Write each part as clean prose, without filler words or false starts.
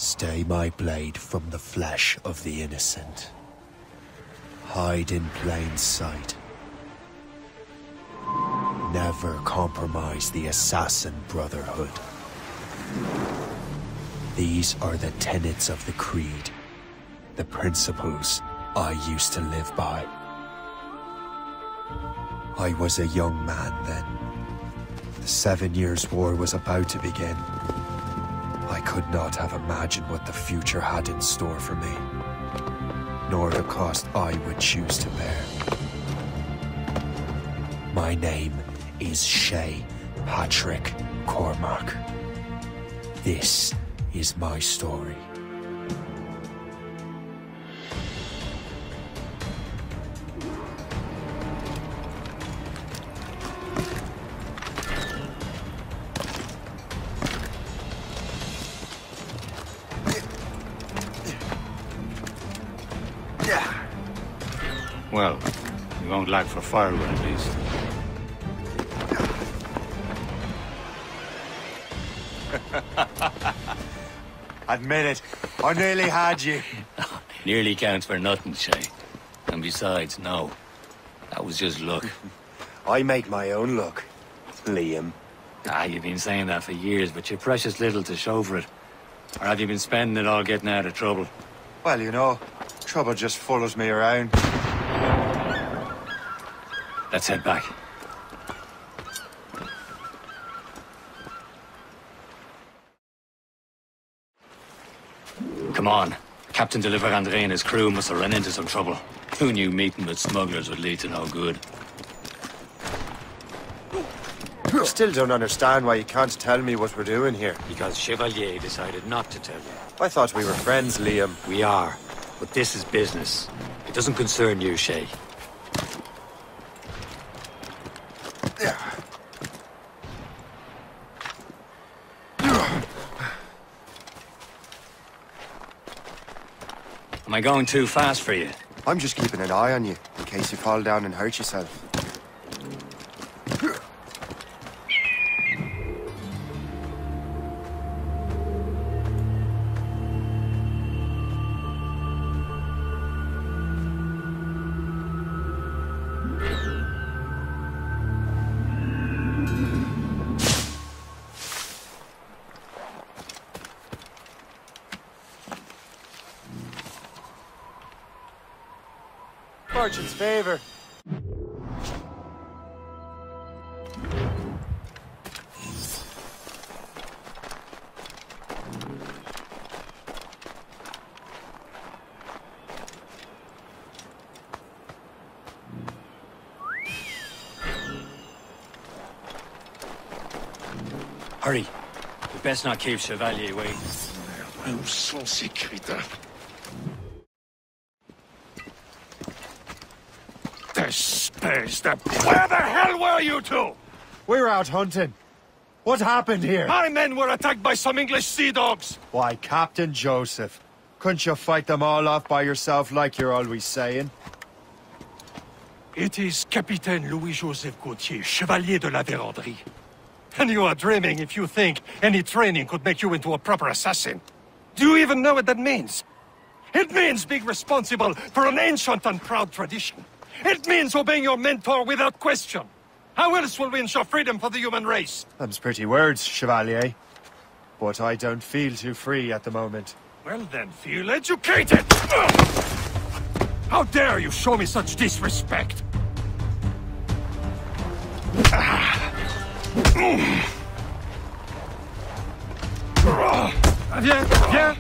Stay my blade from the flesh of the innocent. Hide in plain sight. Never compromise the Assassin Brotherhood. These are the tenets of the Creed, the principles I used to live by. I was a young man then. The 7 Years' War was about to begin. I could not have imagined what the future had in store for me, nor the cost I would choose to bear. My name is Shay Patrick Cormac. This is my story. Well, you won't lack for firewood at least. Admit it, I nearly had you. Nearly counts for nothing, Shay. And besides, no. That was just luck. I make my own luck, Liam. You've been saying that for years, but you're precious little to show for it. Or have you been spending it all getting out of trouble? Well, you know, trouble just follows me around. Let's head back. Come on. Captain de Andre and his crew must have run into some trouble. Who knew meeting with smugglers would lead to no good? I still don't understand why you can't tell me what we're doing here. Because Chevalier decided not to tell you. I thought we were friends, Liam. We are, but this is business. It doesn't concern you, Shay. Am I going too fast for you? I'm just keeping an eye on you, in case you fall down and hurt yourself. Fortune's favor. Hurry. We best not keep Chevalier waiting. Où sont ces crétins? Where the hell were you two? We were out hunting. What happened here? My men were attacked by some English sea dogs. Why, Captain Joseph. Couldn't you fight them all off by yourself like you're always saying? It is Capitaine Louis-Joseph Gauthier, Chevalier de la Vérendrye. And you are dreaming if you think any training could make you into a proper assassin. Do you even know what that means? It means being responsible for an ancient and proud tradition. It means obeying your mentor without question. How else will we ensure freedom for the human race? Them's pretty words, Chevalier. But I don't feel too free at the moment. Well then, feel educated! How dare you show me such disrespect? Viens, viens!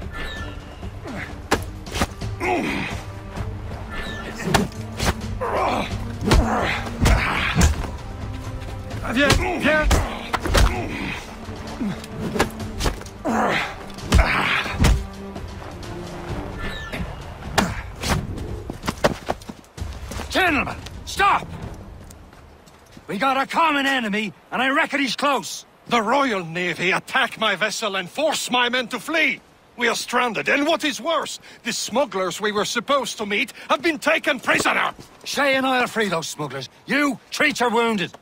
Viens, viens! Gentlemen, stop! We got a common enemy, and I reckon he's close. The Royal Navy attack my vessel and force my men to flee. We are stranded, and what is worse, the smugglers we were supposed to meet have been taken prisoner. Shay and I'll free those smugglers. You, treat your wounded.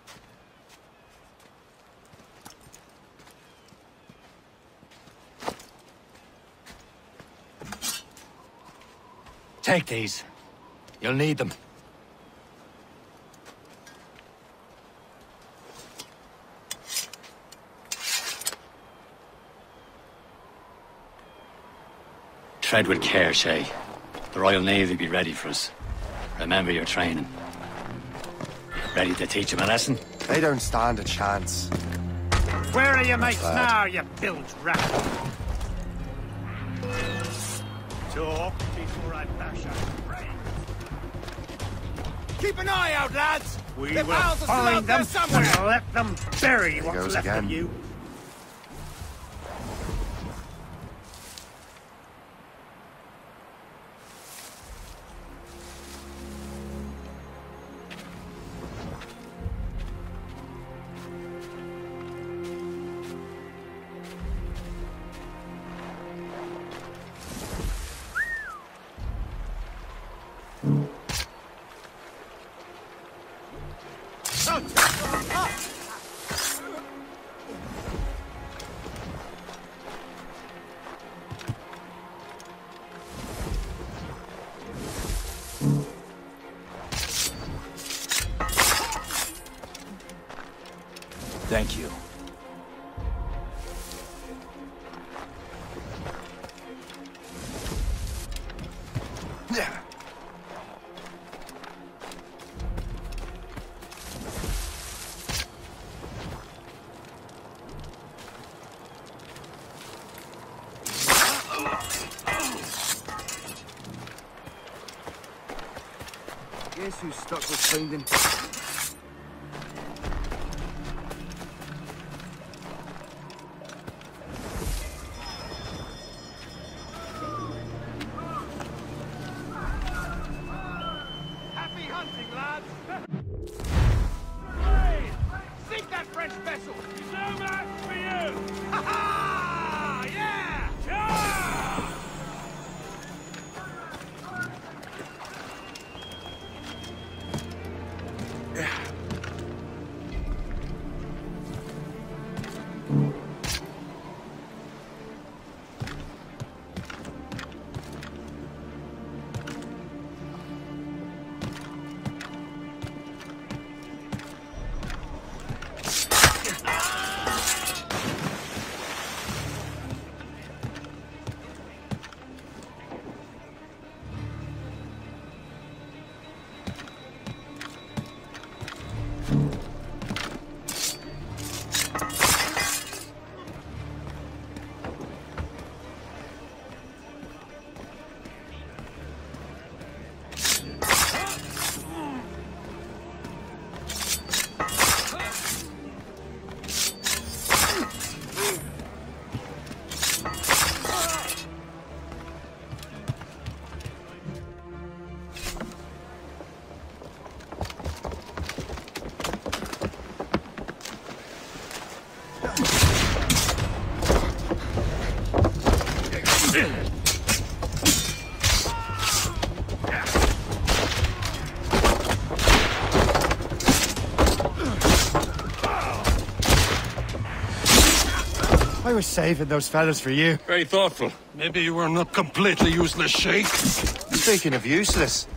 Take these. You'll need them. Tread with care, Shay. The Royal Navy be ready for us. Remember your training. Ready to teach them a lesson? They don't stand a chance. Where are your mates now, you bilge rat? Talk before I bash out your brains. Keep an eye out, lads! We will find them somewhere and let them bury what's left of you. Thank you. Guess who's stuck with finding? Happy hunting, lads! Hey! Sink that French vessel! So much for you! Ha ha! Yeah! Sure! I was saving those fellas for you. Very thoughtful. Maybe you were not completely useless, Sheikh. Speaking of useless,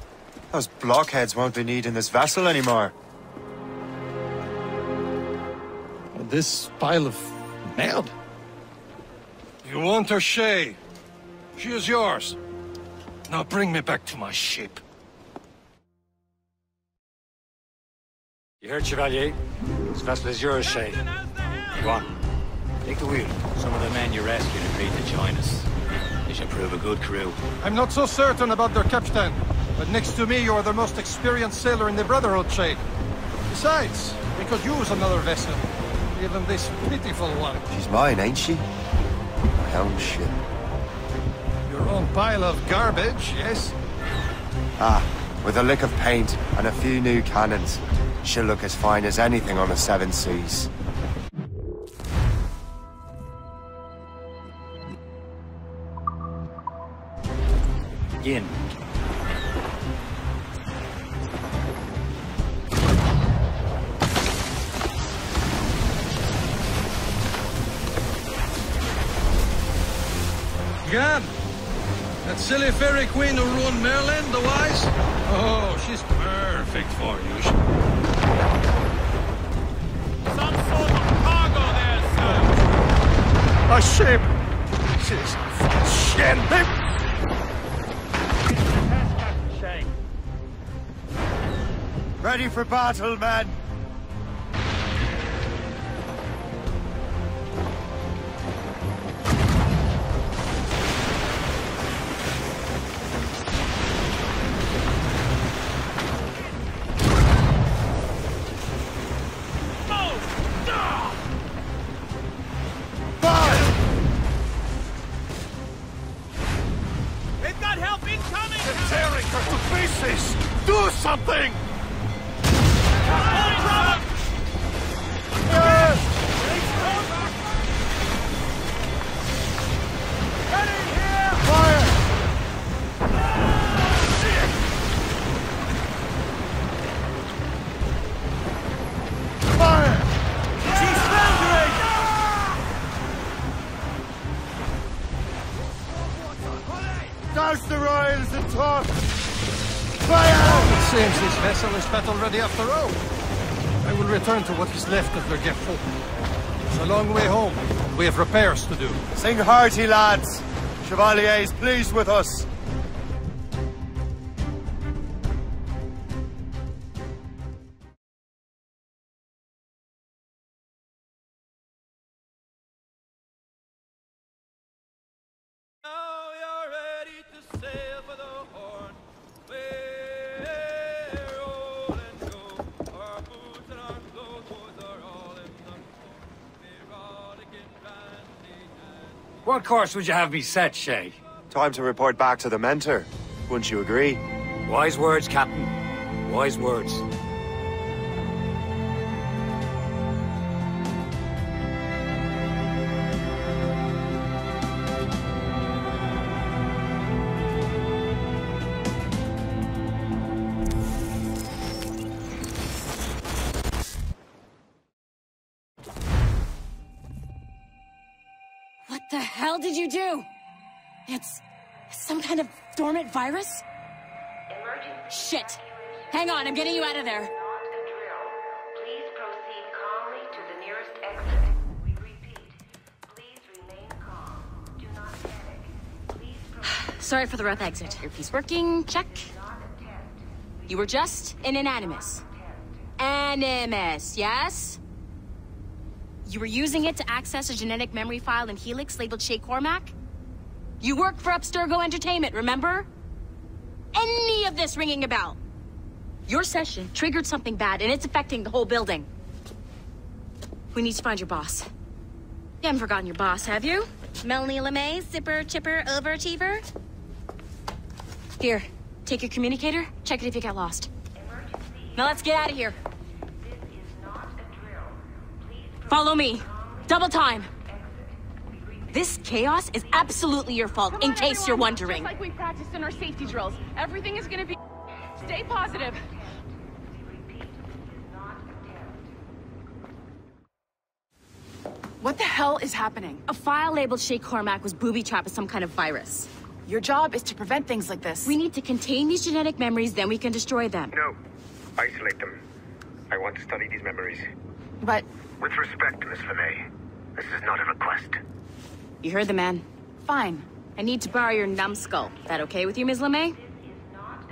those blockheads won't be needing this vessel anymore. This pile of mail? You want her, Shay? She is yours. Now bring me back to my ship. You heard, Chevalier? This vessel is yours, Shay. Go on. Take the wheel. Some of the men you rescued agreed to join us. They should prove a good crew. I'm not so certain about their captain, but next to me you are the most experienced sailor in the Brotherhood, Sheikh. Besides, we could use another vessel. Even this pitiful one. She's mine, ain't she? My own ship. Your own pile of garbage, yes? Ah, with a lick of paint and a few new cannons, she'll look as fine as anything on the seven seas. Begin. Gone! That silly fairy queen who ruined Merlin, the wise? Oh, she's perfect for you. Some sort of cargo there, sir. A ship! This is shit! Ready for battle, men! They've got help incoming! They're tearing her to pieces! Do something! Douse the royals and talk! It seems this vessel is battle ready after all. I will return to what is left of their Gefo. It's a long way home. We have repairs to do. Sing hearty, lads! Chevalier is pleased with us. Now you're ready to sail for the Horn. Roll and go. Our boots and our clothes are all in the What course would you have me set, Shay? Time to report back to the mentor. Wouldn't you agree? Wise words, Captain. Wise words. What the hell did you do? It's some kind of dormant virus? Shit! Hang on, I'm getting you out of there. Not a drill. Please proceed calmly to the nearest exit. We repeat. Please remain calm. Do not panic. Please proceed. Sorry for the rough exit. Earpiece working, check. Not a test. You were just an animus. Animus, yes? You were using it to access a genetic memory file in Helix labeled Shay Cormac? You worked for Abstergo Entertainment, remember? Any of this ringing a bell? Your session triggered something bad, and it's affecting the whole building. We need to find your boss. You haven't forgotten your boss, have you? Melanie LeMay, zipper, chipper, overachiever? Here, take your communicator, check it if you get lost. Now let's get out of here. This is not a drill. Please Follow me. Double time. This chaos is absolutely your fault, in case you're wondering. Just like we practiced in our safety drills. Everything is gonna be... Stay positive. What the hell is happening? A file labeled Shay Cormac was booby-trapped with some kind of virus. Your job is to prevent things like this. We need to contain these genetic memories, then we can destroy them. No. Isolate them. I want to study these memories. But... With respect, Miss LeMay, this is not a request. You heard the man. fine. I need to borrow your numbskull. That okay with you, Ms. LeMay?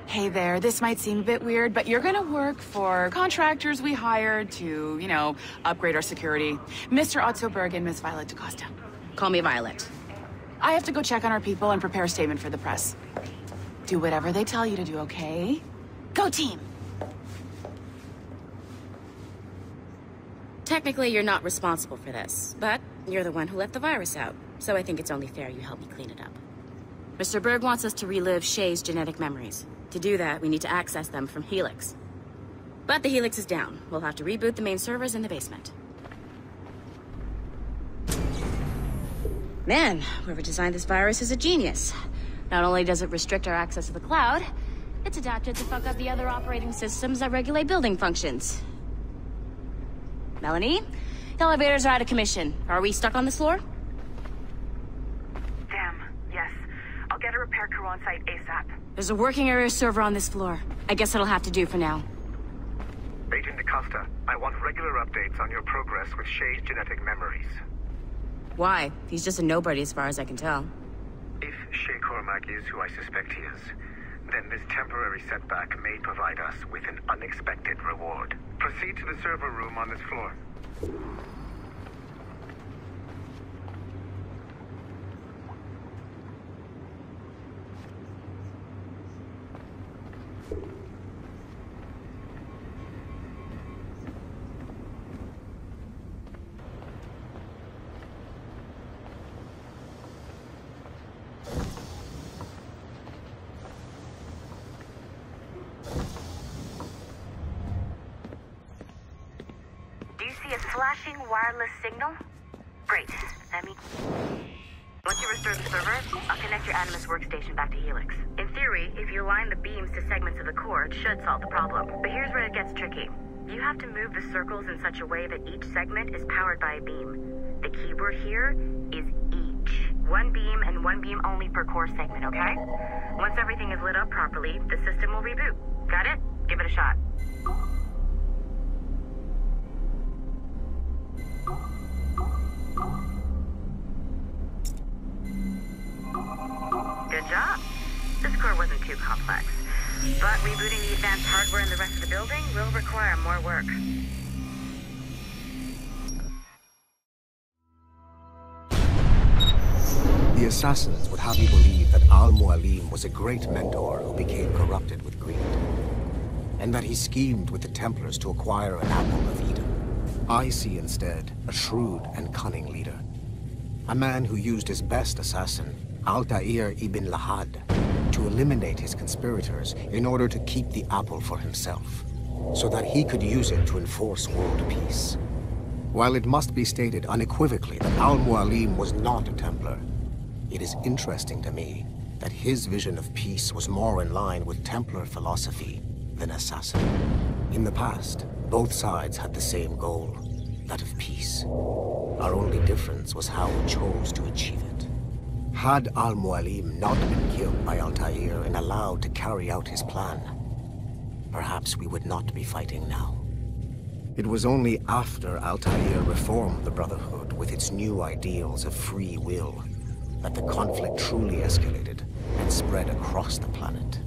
Hey there, this might seem a bit weird, but you're gonna work for contractors we hired to, you know, upgrade our security. Mr. Otto Berg and Miss Violet DaCosta. Call me Violet. I have to go check on our people and prepare a statement for the press. Do whatever they tell you to do, okay? Go team! Technically, you're not responsible for this, but you're the one who let the virus out, so I think it's only fair you help me clean it up. Mr. Berg wants us to relive Shay's genetic memories. To do that, we need to access them from Helix. But the Helix is down. We'll have to reboot the main servers in the basement. Man, whoever designed this virus is a genius. Not only does it restrict our access to the cloud, it's adapted to fuck up the other operating systems that regulate building functions. Melanie? The elevators are out of commission. Are we stuck on this floor? Damn, yes. I'll get a repair repair crew on site ASAP. There's a working area server on this floor. I guess it'll have to do for now. Agent DaCosta, I want regular updates on your progress with Shay's genetic memories. Why? He's just a nobody as far as I can tell. If Shay Cormac is who I suspect he is, then this temporary setback may provide us with an unexpected reward. Proceed to the server room on this floor. Flashing wireless signal? Great. Once you restore the server, I'll connect your Animus workstation back to Helix. In theory, if you align the beams to segments of the core, it should solve the problem. But here's where it gets tricky. You have to move the circles in such a way that each segment is powered by a beam. The keyword here is each. One beam and one beam only per core segment, okay? Once everything is lit up properly, the system will reboot. Got it? Give it a shot. Good job. This core wasn't too complex, but rebooting the advanced hardware in the rest of the building will require more work. The assassins would have you believe that Al-Mualim was a great mentor who became corrupted with greed, and that he schemed with the Templars to acquire an apple of Eden. I see instead a shrewd and cunning leader, a man who used his best assassin, Altair ibn Lahad, to eliminate his conspirators in order to keep the apple for himself, so that he could use it to enforce world peace. While it must be stated unequivocally that Al-Mualim was not a Templar, it is interesting to me that his vision of peace was more in line with Templar philosophy than assassin. In the past, both sides had the same goal, that of peace. Our only difference was how we chose to achieve it. Had Al-Mualim not been killed by Altair and allowed to carry out his plan, perhaps we would not be fighting now. It was only after Altair reformed the Brotherhood with its new ideals of free will that the conflict truly escalated and spread across the planet.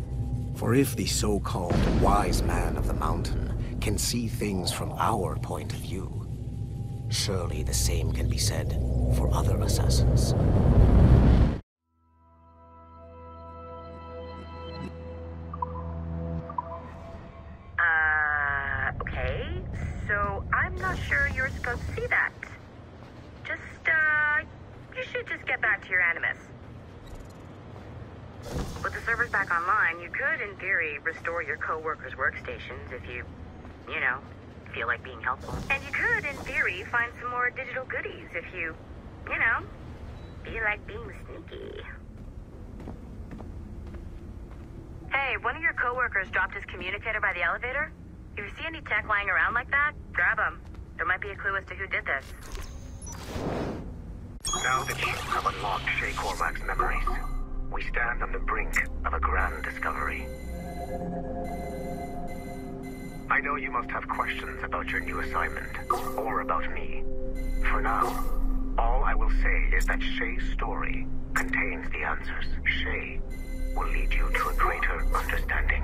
For if the so-called wise man of the mountain can see things from our point of view, surely the same can be said for other assassins. Okay, so I'm not sure you're supposed to see that. You should just get back to your Animus. With the servers back online, you could, in theory, restore your co-workers' workstations if you feel like being helpful. And you could, in theory, find some more digital goodies if you feel like being sneaky. Hey, one of your co-workers dropped his communicator by the elevator. If you see any tech lying around like that, grab them. There might be a clue as to who did this. Now that you have unlocked Shay Cormac's memories, we stand on the brink of a grand discovery. I know you must have questions about your new assignment, or about me. For now, all I will say is that Shay's story contains the answers. Shay will lead you to a greater understanding.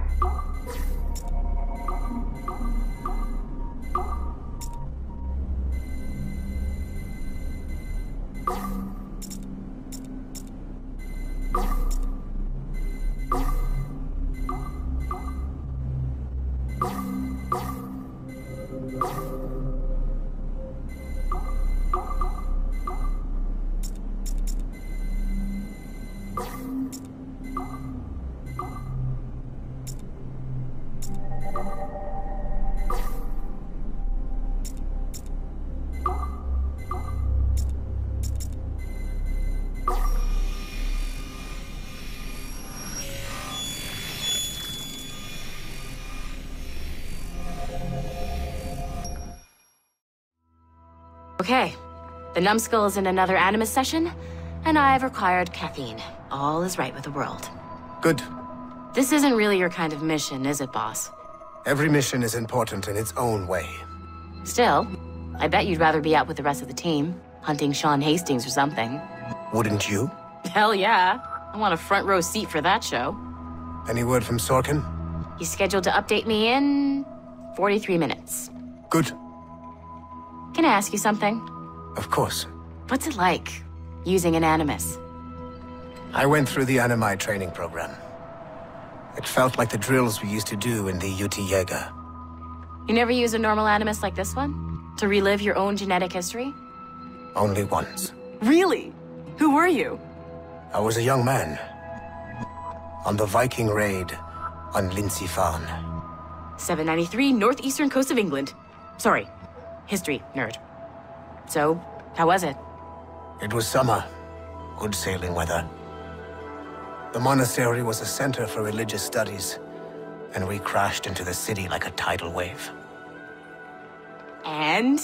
Okay, the numbskull is in another Animus session, and I've required caffeine. All is right with the world. Good. This isn't really your kind of mission, is it, boss? Every mission is important in its own way. Still, I bet you'd rather be out with the rest of the team, hunting Sean Hastings or something. Wouldn't you? Hell yeah. I want a front row seat for that show. Any word from Sorkin? He's scheduled to update me in 43 minutes. Good. Can I ask you something? Of course. What's it like, using an Animus? I went through the Animi training program. It felt like the drills we used to do in the UT Jaeger. You never use a normal Animus like this one? To relive your own genetic history? Only once. Really? Who were you? I was a young man. On the Viking raid on Lindsey Farn. 793, northeastern coast of England. Sorry, history nerd. So, how was it? It was summer. Good sailing weather. The monastery was a center for religious studies, and we crashed into the city like a tidal wave. And?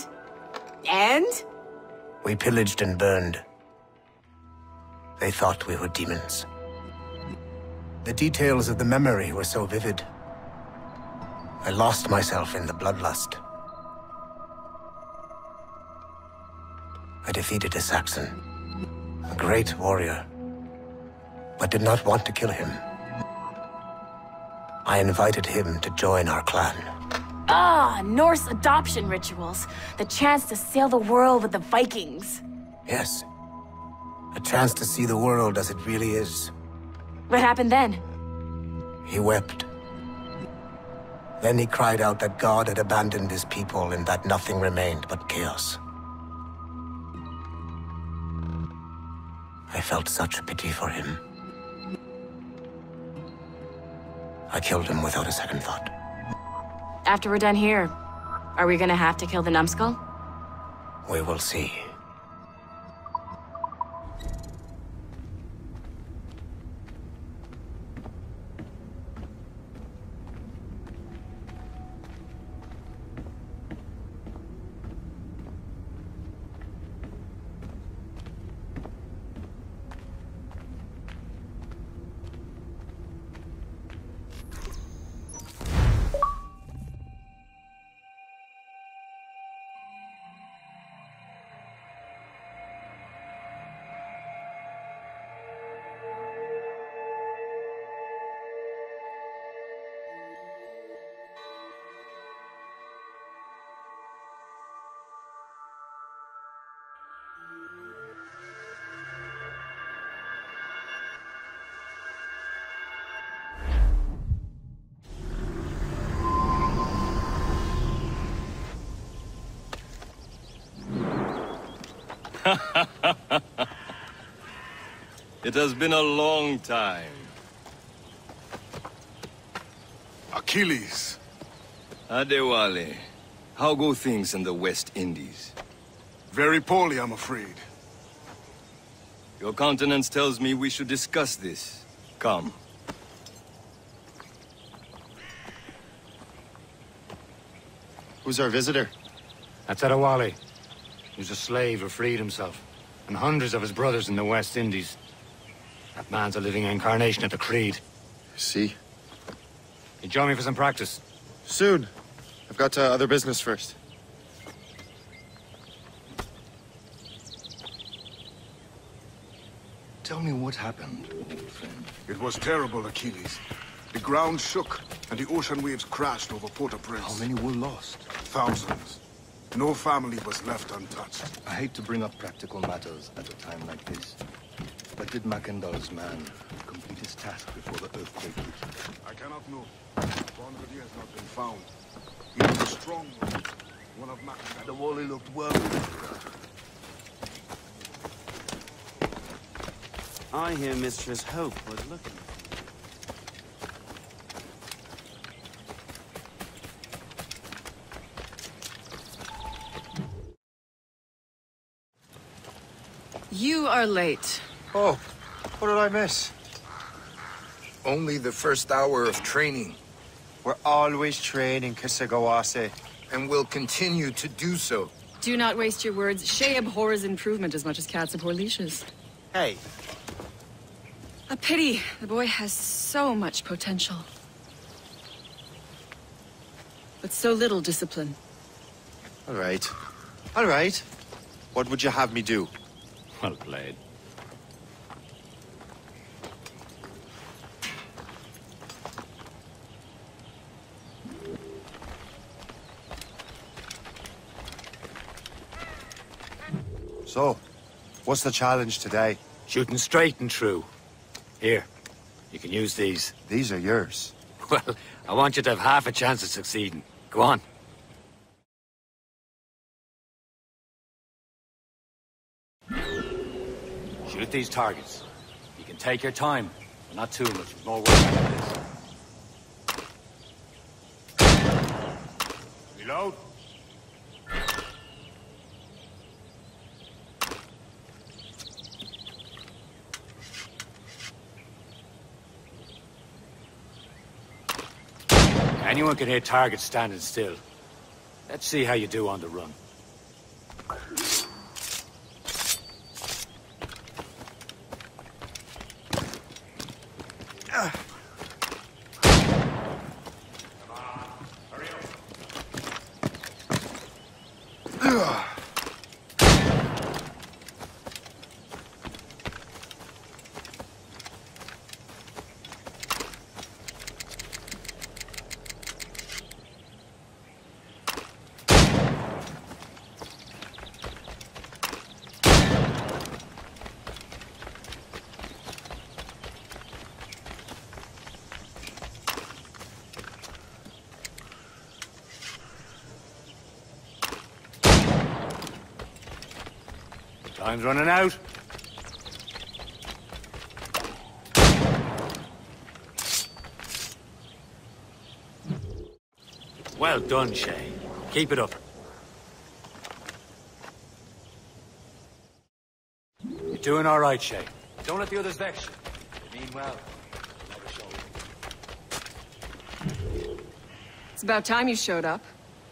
We pillaged and burned. They thought we were demons. The details of the memory were so vivid. I lost myself in the bloodlust. I defeated a Saxon, a great warrior, but did not want to kill him. I invited him to join our clan. Ah, Norse adoption rituals. The chance to sail the world with the Vikings. Yes. A chance to see the world as it really is. What happened then? He wept. Then he cried out that God had abandoned his people and that nothing remained but chaos. I felt such pity for him. I killed him without a second thought. After we're done here, are we gonna have to kill the numbskull? We will see. It has been a long time. Achilles. Adewale, how go things in the West Indies? Very poorly, I'm afraid. Your countenance tells me we should discuss this. Come. Who's our visitor? That's Adewale. He was a slave who freed himself, and hundreds of his brothers in the West Indies. That man's a living incarnation of the Creed. See? You join me for some practice? Soon. I've got other business first. Tell me what happened, old friend. It was terrible, Achilles. The ground shook, and the ocean waves crashed over Port-au-Prince. How many were lost? Thousands. No family was left untouched. I hate to bring up practical matters at a time like this. But did Mackendall's man complete his task before the earthquake hit? I cannot know. Bombardier has not been found. He was a strong one of Mackendall. The Wally looked well. I hear Mistress Hope was looking. You are late. Oh, what did I miss? Only the first hour of training. We're always training, Kisagawase. And will continue to do so. Do not waste your words. Shay abhors improvement as much as cats abhor leashes. Hey. A pity. The boy has so much potential. But so little discipline. All right. All right. What would you have me do? Well played. So, what's the challenge today? Shooting straight and true. Here, you can use these. These are yours. Well, I want you to have half a chance of succeeding. Go on. Shoot these targets. You can take your time, but not too much. There's more work after this. Reload. Anyone can hit targets standing still. Let's see how you do on the run. Time's running out. Well done, Shay. Keep it up. You're doing all right, Shay. Don't let the others vex you. They mean well. Never show. It's about time you showed up.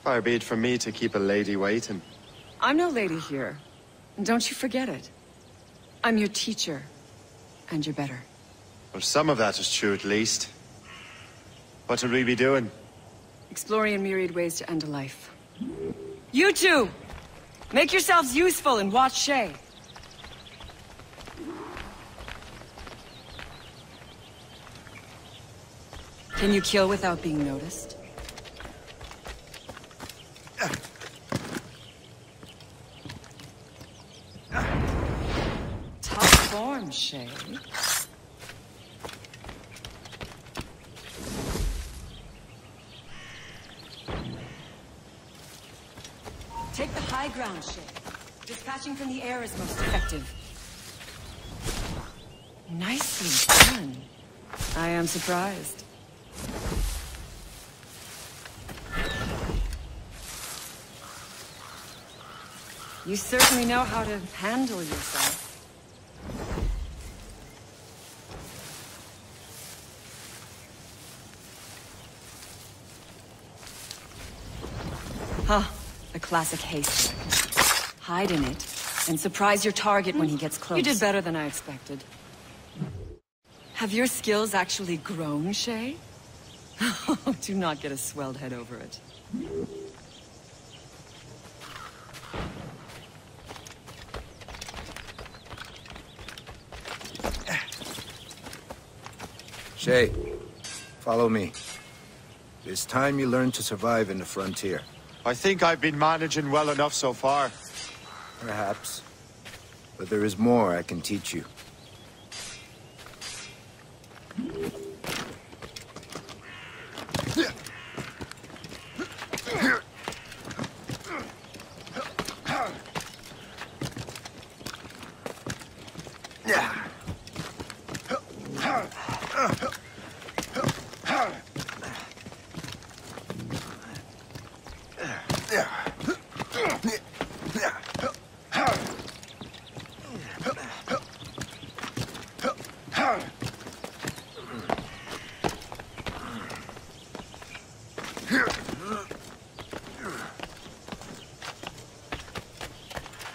Far be it from me to keep a lady waiting. I'm no lady here. And don't you forget it. I'm your teacher. And you're better. Well, some of that is true at least. What would we be doing? Exploring a myriad ways to end a life. You two! Make yourselves useful and watch Shay. Can you kill without being noticed? Top form, Shay. Take the high ground, Shay. Dispatching from the air is most effective. Nicely done. I am surprised. You certainly know how to handle yourself. Huh. A classic haystack. Hide in it, and surprise your target when he gets close. You did better than I expected. Have your skills actually grown, Shay? Do not get a swelled head over it. Shay, follow me. It's time you learn to survive in the frontier. I think I've been managing well enough so far. Perhaps. But there is more I can teach you.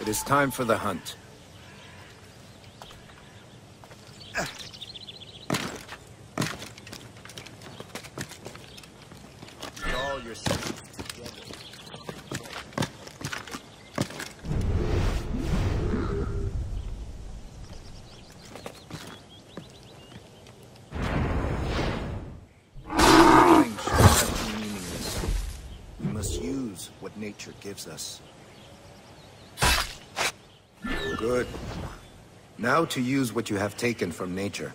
It is time for the hunt. all your senses together. Things should not be meaningless. We must use what nature gives us. Good. Now to use what you have taken from nature.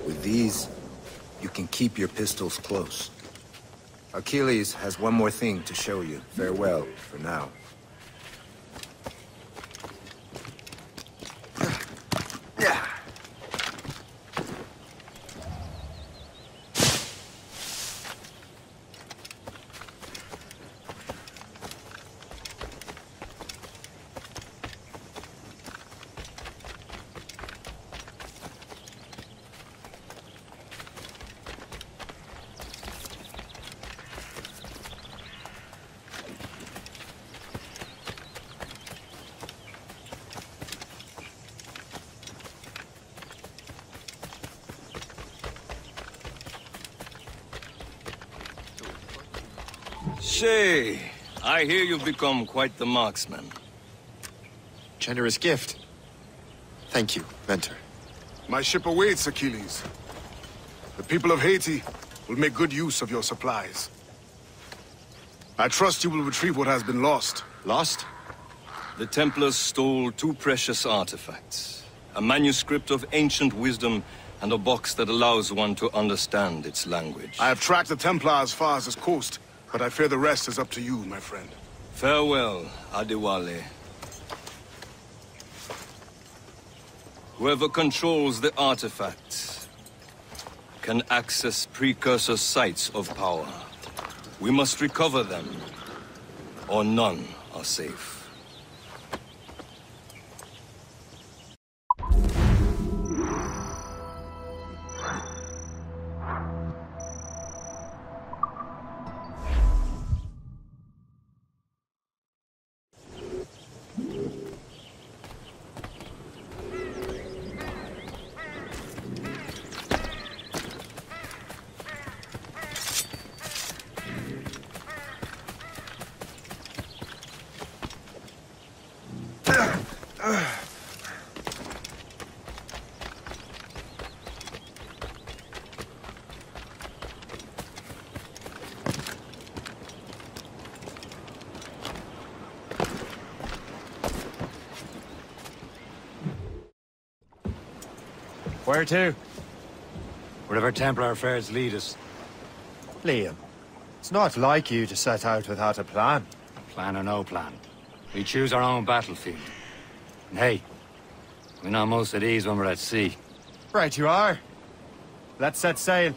With these, you can keep your pistols close. Achilles has one more thing to show you. Farewell for now. Shay, I hear you've become quite the marksman. Generous gift. Thank you, Mentor. My ship awaits, Achilles. The people of Haiti will make good use of your supplies. I trust you will retrieve what has been lost. Lost? The Templars stole 2 precious artifacts. A manuscript of ancient wisdom and a box that allows one to understand its language. I have tracked the Templar as far as this coast, but I fear the rest is up to you, my friend. Farewell, Adewale. Whoever controls the artifacts can access precursor sites of power. We must recover them, or none are safe. Where to? Wherever Templar affairs lead us. Liam, it's not like you to set out without a plan. Plan or no plan. We choose our own battlefield. And hey, we know most of these when we're at sea. Right you are. Let's set sail.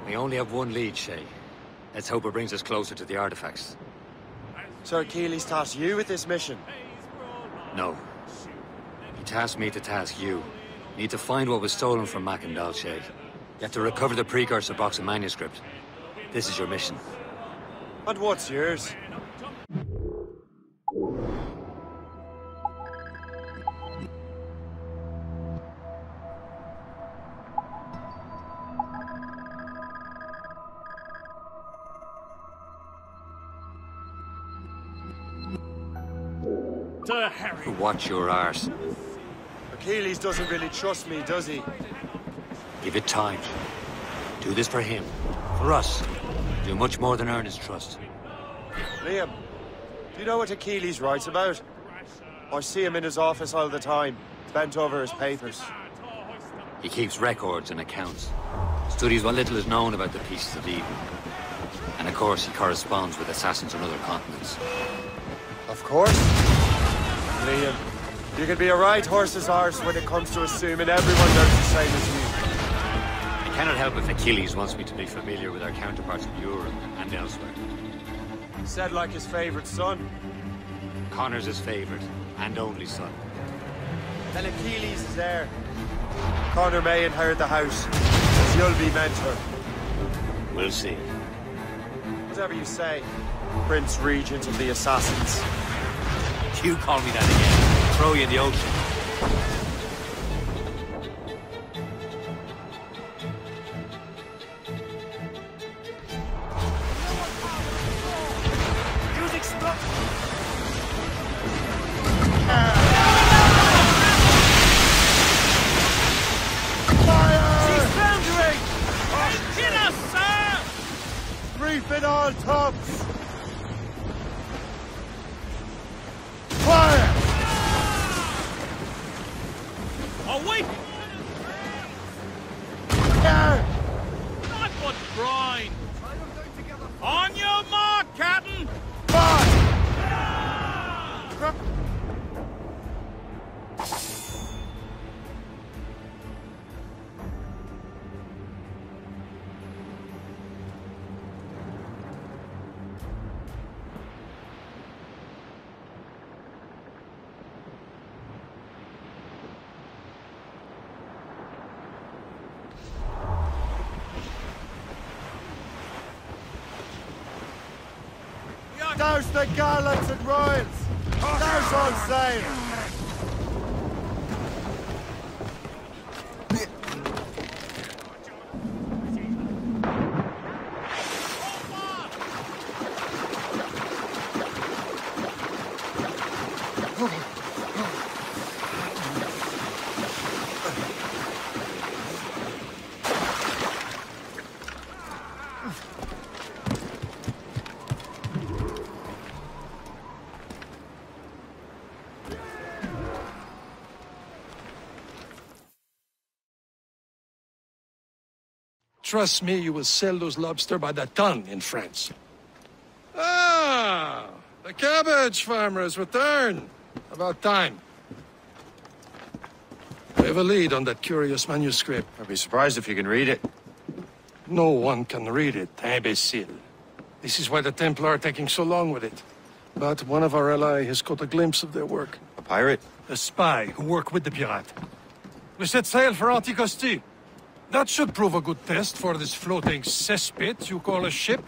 We only have one lead, Shay. Let's hope it brings us closer to the artifacts. So Achilles tasked you with this mission? No. He tasked me to task you. You need to find what was stolen from Macandal, Shay. You have to recover the precursor box of manuscript. This is your mission. And what's yours? Watch your arse. Achilles doesn't really trust me, does he? Give it time. Do this for him. For us. Do much more than earn his trust. Liam, do you know what Achilles writes about? I see him in his office all the time, bent over his papers. He keeps records and accounts. Studies what little is known about the Pieces of Eden. And of course, he corresponds with assassins on other continents. Of course. Liam, you can be a right horse's arse when it comes to assuming everyone knows the same as you. I cannot help if Achilles wants me to be familiar with our counterparts in Europe and elsewhere. He said like his favorite son. Connor's his favorite and only son. Then Achilles is there. Connor may inherit the house, as you'll be mentor. We'll see. Whatever you say, Prince Regent of the Assassins. You call me that again. Throw you in the ocean. Reefing all tops! Fire! Oh, wait! There! Not much brine! On your mark, Captain! Fire! Douse the gallants and royals! Douse all sail! Trust me, you will sell those lobster by the ton in France. Ah, the cabbage farmer has returned. About time. We have a lead on that curious manuscript. I'd be surprised if you can read it. No one can read it, imbecile. This is why the Templar are taking so long with it. But one of our allies has caught a glimpse of their work. A pirate? A spy who worked with the pirate. We set sail for Anticosti. That should prove a good test for this floating cesspit you call a ship.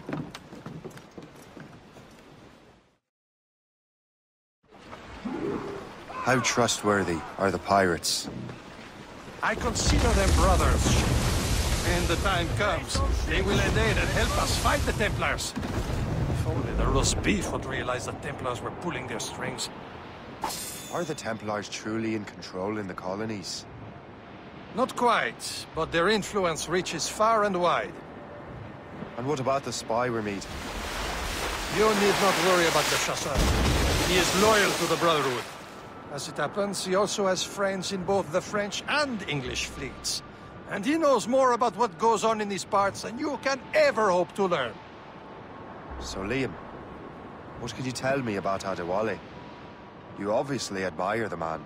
How trustworthy are the pirates? I consider them brothers. When the time comes, they will aid and help us fight the Templars. If only the roast beef would realize the Templars were pulling their strings. Are the Templars truly in control in the colonies? Not quite, but their influence reaches far and wide. And what about the spy we're meeting? You need not worry about the Chasseur. He is loyal to the Brotherhood. As it happens, he also has friends in both the French and English fleets. And he knows more about what goes on in these parts than you can ever hope to learn. So, Liam, what could you tell me about Adewale? You obviously admire the man.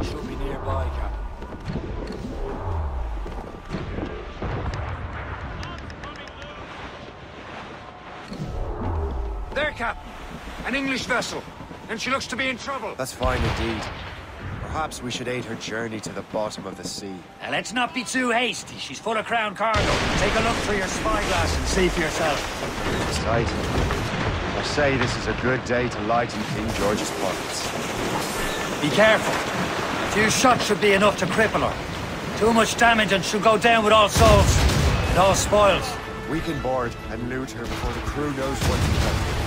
Should be nearby, Captain. There, Captain. An English vessel. And she looks to be in trouble. That's fine indeed. Perhaps we should aid her journey to the bottom of the sea. Now, let's not be too hasty. She's full of crown cargo. Take a look through your spyglass and see for yourself. It's tight. I say this is a good day to lighten King George's pockets. Be careful. A few shots should be enough to cripple her. Too much damage and she'll go down with all souls. And all spoils. We can board and loot her before the crew knows what to do.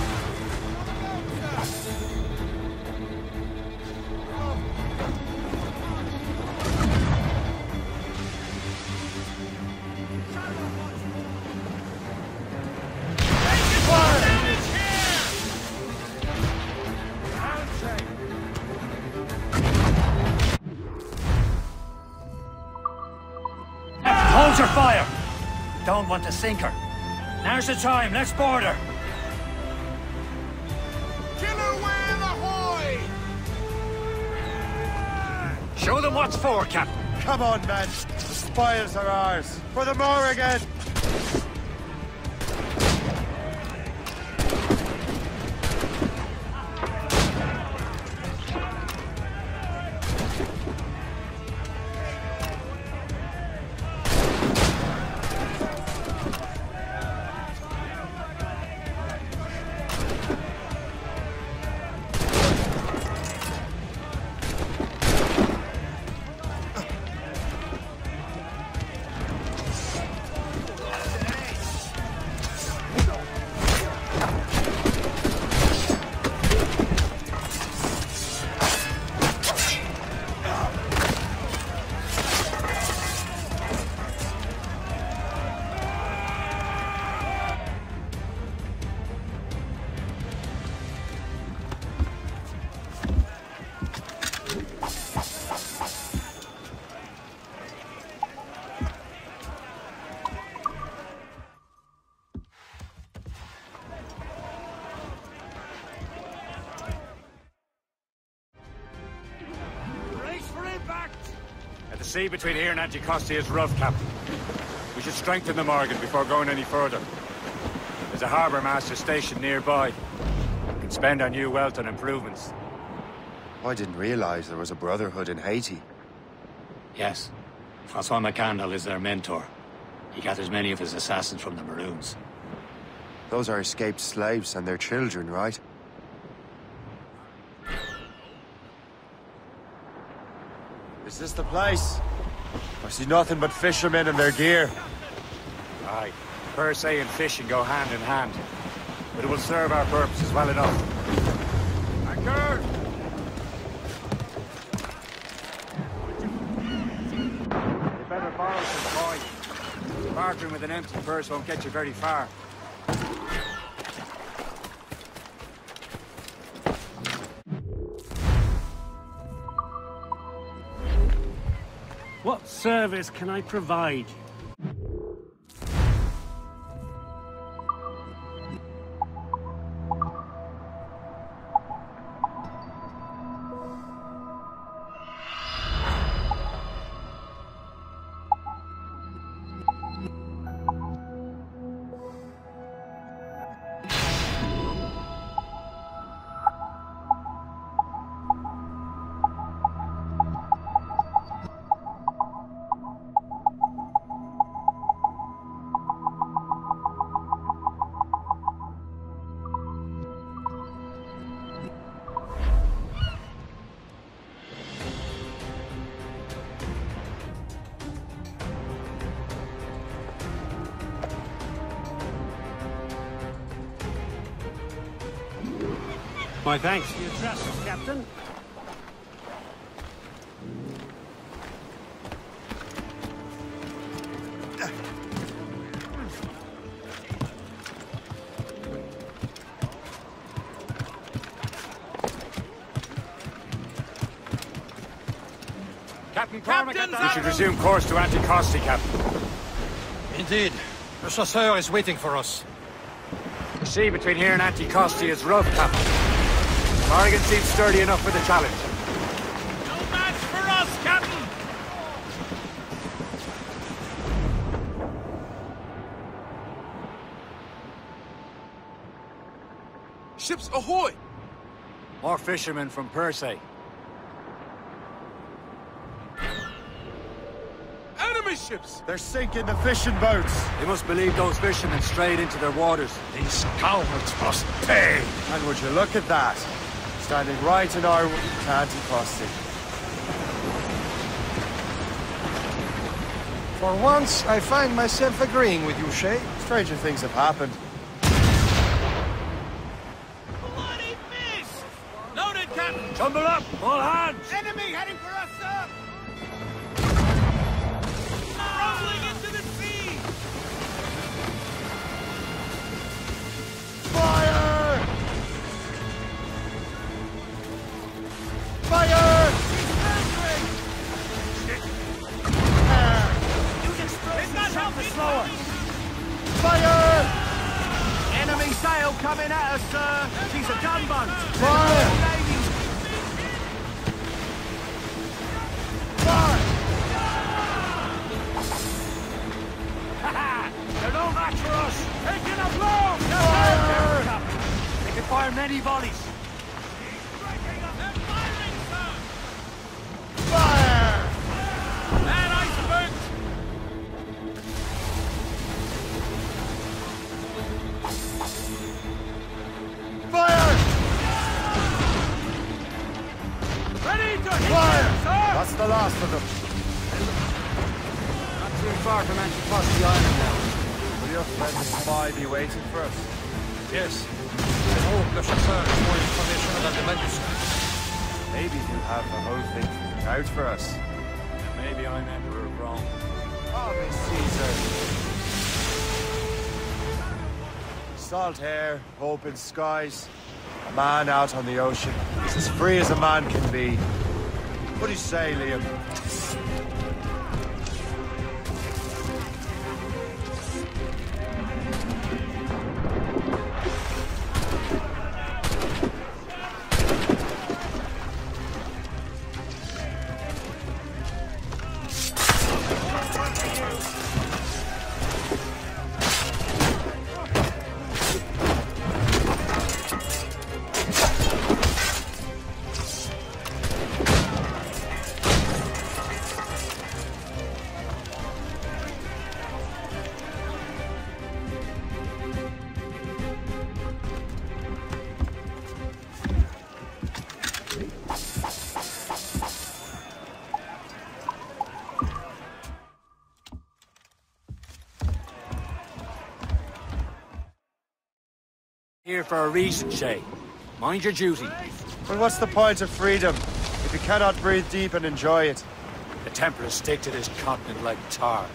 fire! Don't want to sink her. Now's the time, let's board her! Killer whale ahoy! Show them what's for, Captain. Come on, men. The spoils are ours. For the Morrigan! The sea between here and Anticosti is rough, Captain. We should strengthen the Morgan before going any further. There's a harbour master station nearby. We can spend our new wealth on improvements. I didn't realize there was a brotherhood in Haiti. Yes. Francois McCandle is their mentor. He gathers many of his assassins from the Maroons. Those are escaped slaves and their children, right? Is this the place? I see nothing but fishermen and their gear. Aye. Per se and fishing go hand in hand. But it will serve our purposes well enough. Anchor! You better borrow some coin. Bartering with an empty purse won't get you very far. What service can I provide? My thanks for your trust, Captain. Captain Cormac, we should resume course to Anticosti, Captain. Indeed. The chasseur is waiting for us. The sea between here and Anticosti is rough, Captain. Morrigan seems sturdy enough for the challenge. No match for us, Captain! Ships ahoy! More fishermen from Persay. Enemy ships! They're sinking the fishing boats. They must believe those fishermen strayed into their waters. These cowards must pay! And would you look at that? Standing right in our Anticosti. For once, I find myself agreeing with you, Shay. Stranger things have happened. Bloody miss! Loaded, Captain! Tumble up! All hands! Enemy heading for us, sir! Rolling into the sea! Fire! Fire! He's not helping! coming at us, sir! She's a gunboat! Fire! Fire! They're no match for us! Taking a blow! Fire! They can fire many volleys. Fire! And iceberg! Fire! Ready to hit Fire! them, sir! That's the last of them. Not too far from Anticosti Island now. Will your friend the spy be waiting for us? Yes. I hope Le Chasseur has more information about the manuscript. Maybe he'll have the whole thing figured out for us. Maybe I'm Emperor of Rome. Ave Caesar. Salt air, open skies. A man out on the ocean. He's as free as a man can be. What do you say, Liam? Here for a reason, Shay. Mind your duty. Well, what's the point of freedom if you cannot breathe deep and enjoy it? The Templars stick to this continent like tar.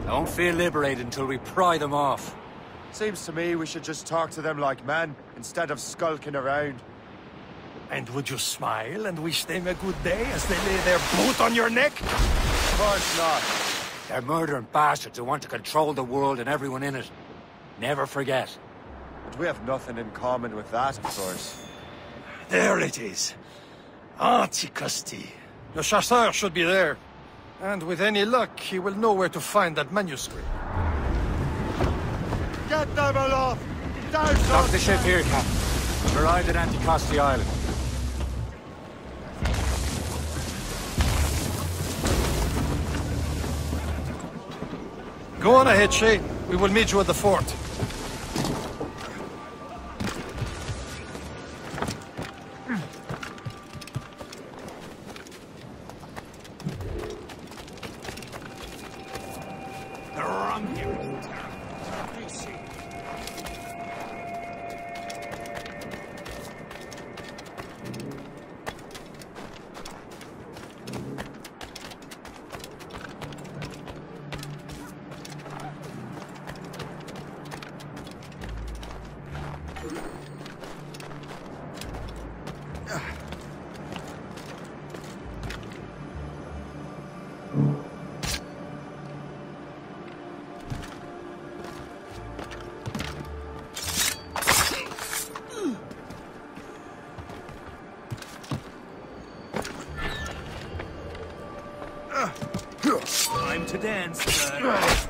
I won't feel liberated until we pry them off. Seems to me we should just talk to them like men, instead of skulking around. And would you smile and wish them a good day as they lay their boot on your neck? Of course not. They're murdering bastards who want to control the world and everyone in it. Never forget. But we have nothing in common with that, of course. There it is. Anticosti. Le Chasseur should be there. And with any luck, he will know where to find that manuscript. Get them aloft! Down, Dock the ship here, Captain. We've arrived at Anticosti Island. Go on ahead, Shay. We will meet you at the fort. Time to dance, sir.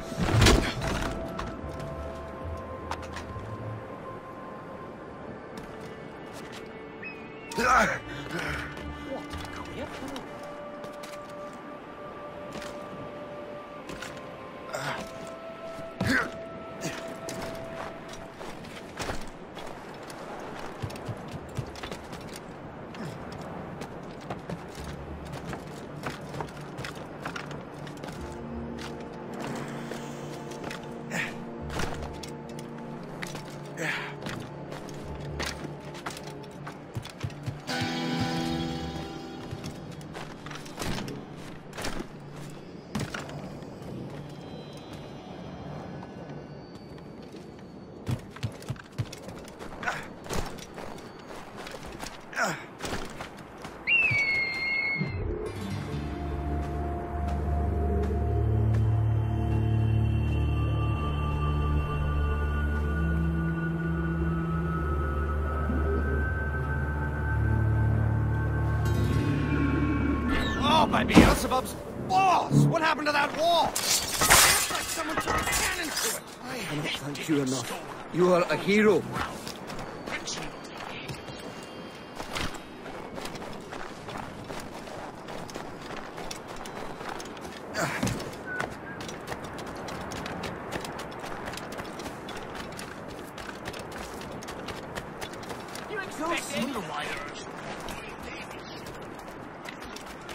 by Beelzebub's balls! What happened to that wall? It's like someone took a cannon to it. I cannot thank you enough. You are a hero.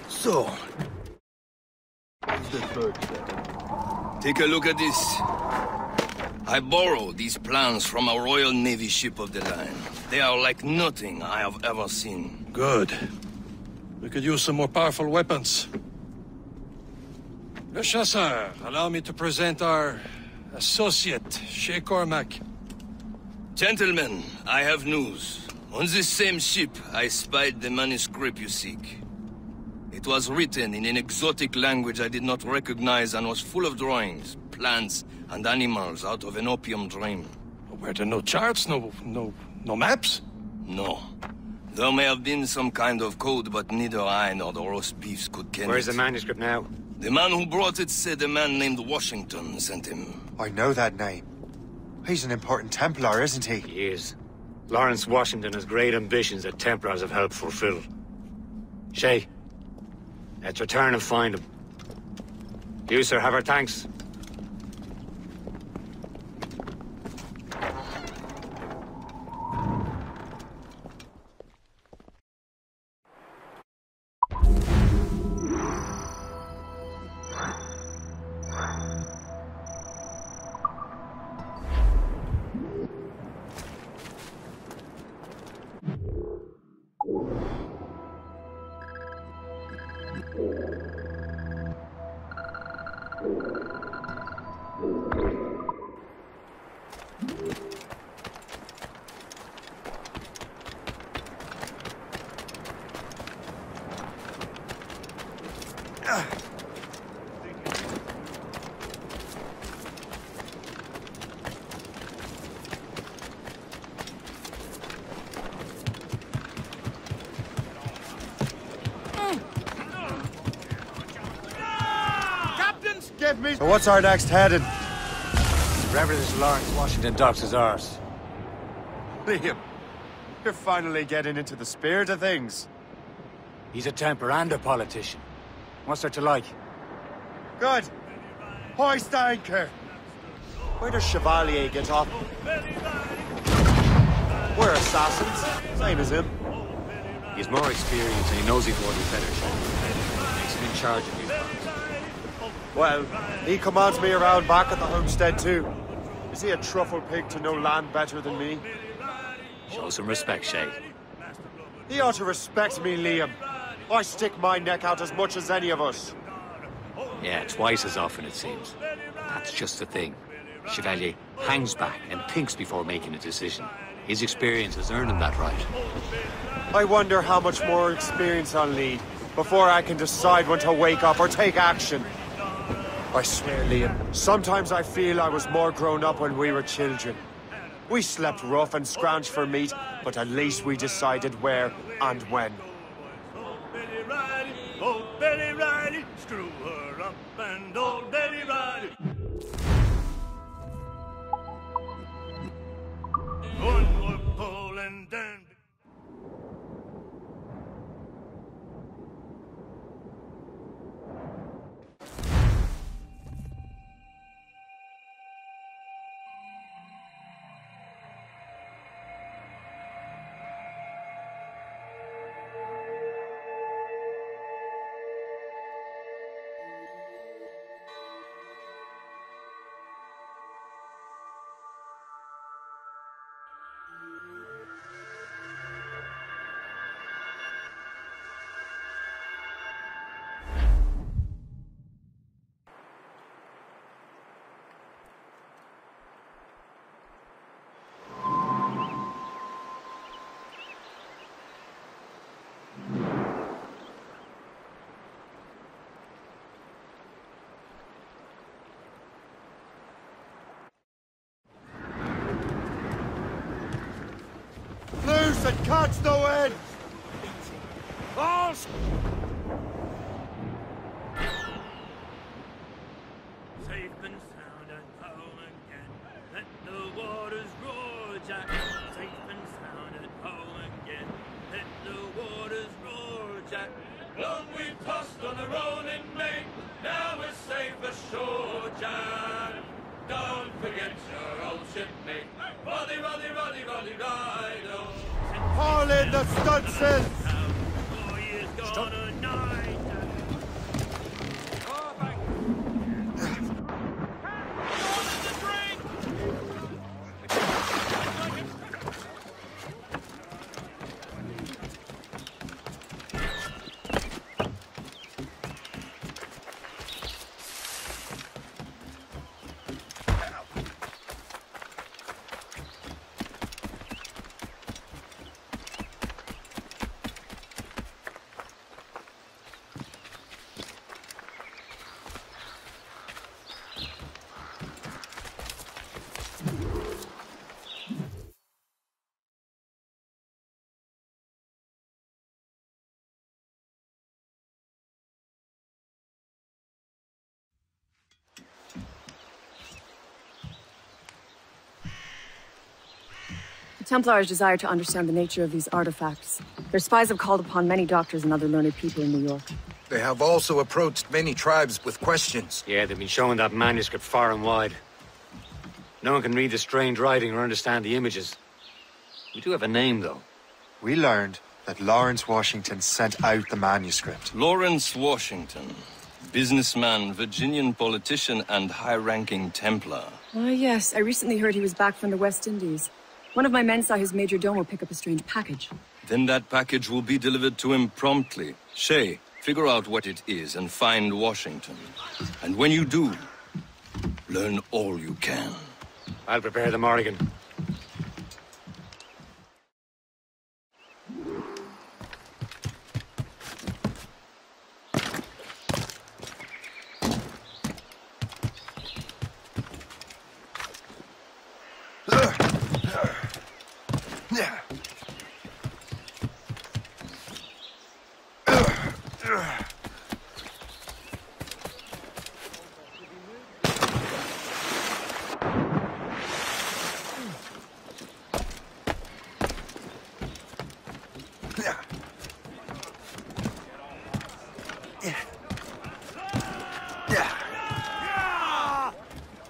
So, take a look at this. I borrowed these plans from a Royal Navy ship of the line. They are like nothing I have ever seen. Good. We could use some more powerful weapons. Le Chasseur, allow me to present our associate, Shay Cormac. Gentlemen, I have news. On this same ship, I spied the manuscript you seek. It was written in an exotic language I did not recognize and was full of drawings, plants, and animals out of an opium dream. Were there no charts, no maps? No. There may have been some kind of code, but neither I nor the roast beefs could ken it. Where's the manuscript now? The man who brought it said a man named Washington sent him. I know that name. He's an important Templar, isn't he? He is. Lawrence Washington has great ambitions that Templars have helped fulfill. Shay, let's return and find him. You, sir, have our thanks. So what's our next heading? Wherever this Lawrence Washington docks is ours. Liam, you're finally getting into the spirit of things. He's a Templar and a politician. What's there to like? Good. Hoist anchor. Where does Chevalier get off? We're assassins, same as him. He's more experienced and he knows he'd want better shot. Makes him in charge of these plans. Well, he commands me around back at the homestead too. Is he a truffle pig to know land better than me? Show some respect, Shay. He ought to respect me, Liam. I stick my neck out as much as any of us. Yeah, twice as often, it seems. That's just the thing. Chevalier hangs back and thinks before making a decision. His experience has earned him that right. I wonder how much more experience I'll need before I can decide when to wake up or take action. I swear, Liam, sometimes I feel I was more grown up when we were children. We slept rough and scrounged for meat, but at least we decided where and when. Oh, Betty Riley, screw her up and old Betty Riley. One more pull and then... Loose and catch the wind! Balls! the Stunsons! The Templars desire to understand the nature of these artifacts. Their spies have called upon many doctors and other learned people in New York. They have also approached many tribes with questions. Yeah, they've been showing that manuscript far and wide. No one can read the strange writing or understand the images. We do have a name, though. We learned that Lawrence Washington sent out the manuscript. Lawrence Washington. Businessman, Virginian politician, and high-ranking Templar. Ah, yes. I recently heard he was back from the West Indies. One of my men saw his major domo pick up a strange package. Then that package will be delivered to him promptly. Shay, figure out what it is and find Washington. And when you do, learn all you can. I'll prepare the Morrigan.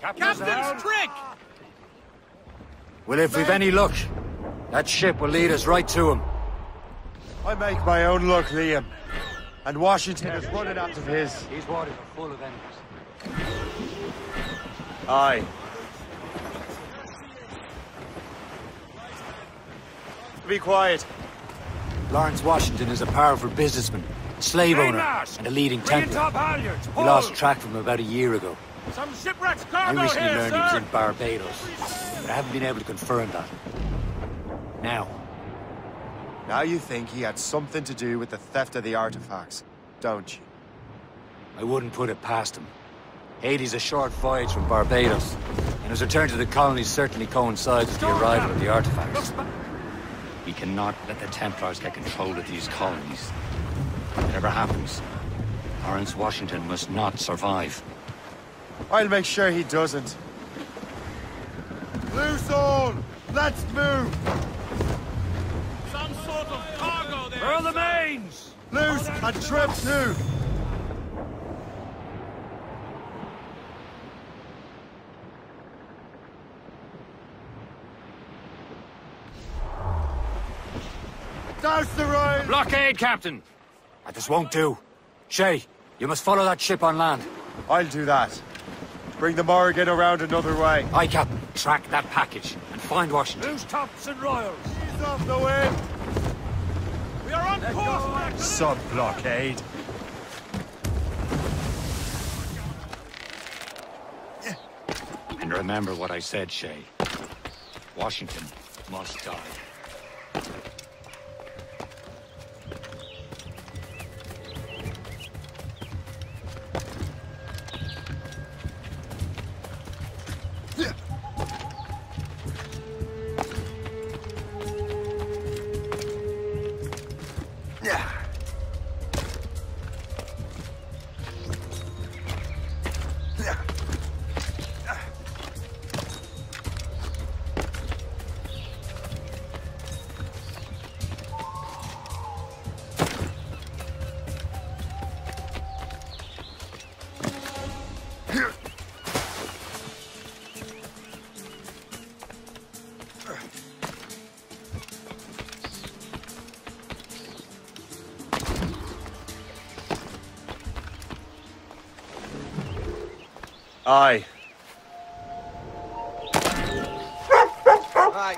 Captain's trick! Well, if we've any luck, that ship will lead us right to him. I make my own luck, Liam. And Washington is running out of his. These waters are full of enemies. Aye. Be quiet. Lawrence Washington is a powerful businessman, slave owner, and a leading Templar. We lost track of him about a year ago. Some shipwrecked I cargo recently here, learned sir. he was in Barbados, but I haven't been able to confirm that. Now you think he had something to do with the theft of the artifacts, don't you? I wouldn't put it past him. Haiti's a short voyage from Barbados, and his return to the colonies certainly coincides with the arrival of the artifacts. We cannot let the Templars get control of these colonies. Whatever happens, Lawrence Washington must not survive. I'll make sure he doesn't. Loose all! Let's move! Some sort of cargo there. Furl the mains! Loose and trim too! Douse the road! Blockade, Captain! This won't do. Shay, you must follow that ship on land. I'll do that. Bring the Morrigan around another way. Aye, Captain. Track that package and find Washington. Loose tops and royals. He's off the wind. We are on course. Sub-blockade. And remember what I said, Shay. Washington must die. Aye. Aye.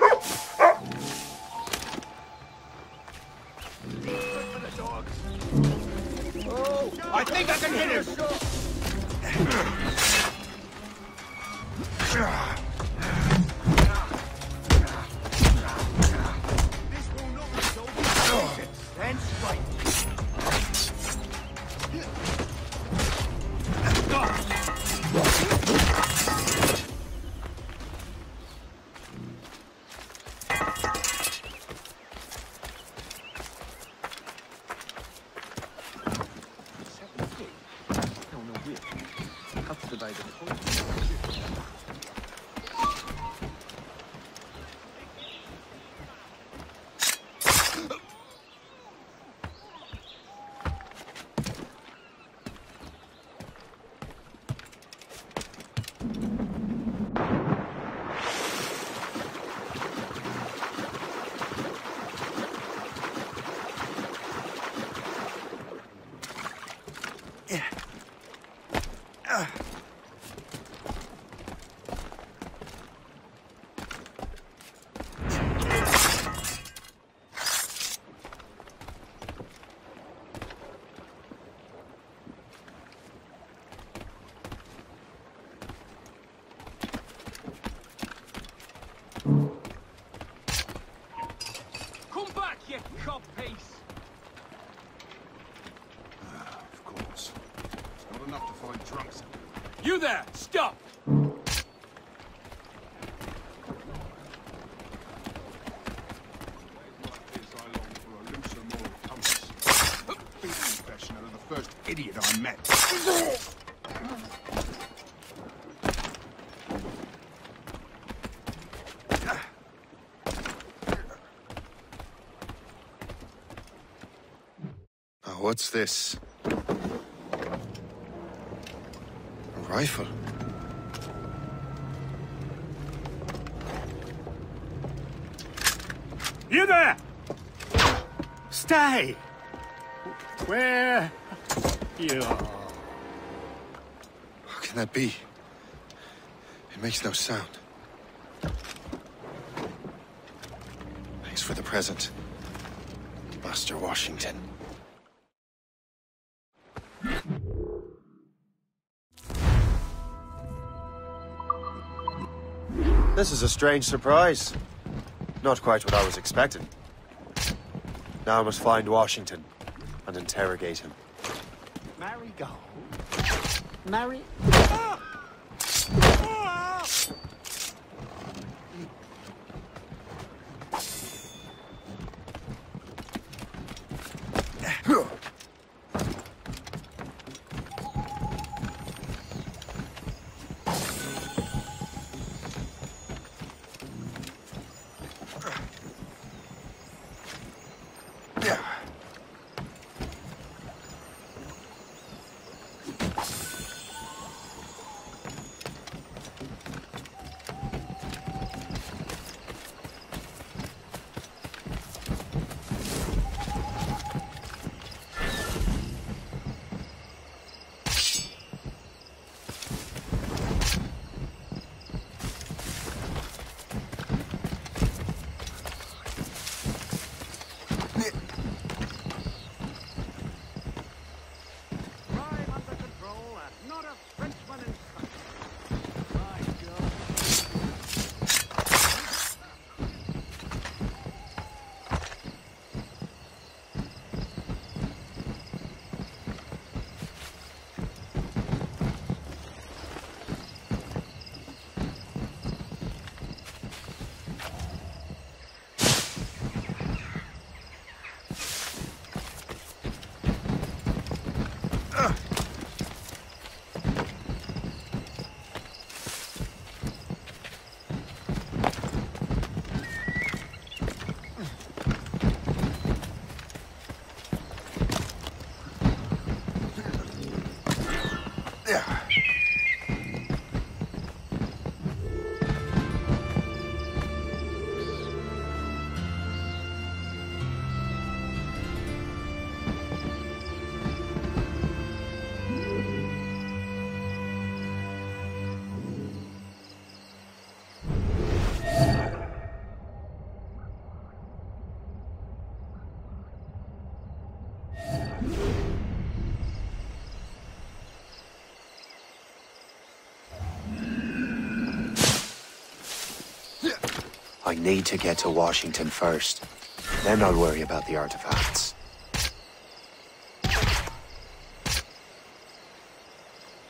Oh, I think I can hit him. Stand straight. Come back, you cop piece! Of course. It's not enough to find drunks. You there! Stop! First idiot I met. Oh, what's this? A rifle. You there! Stay! Where you are? How can that be? It makes no sound. Thanks for the present, Master Washington. This is a strange surprise. Not quite what I was expecting. Now I must find Washington and interrogate him. Marigold? Mary... I need to get to Washington first. Then I'll worry about the artifacts.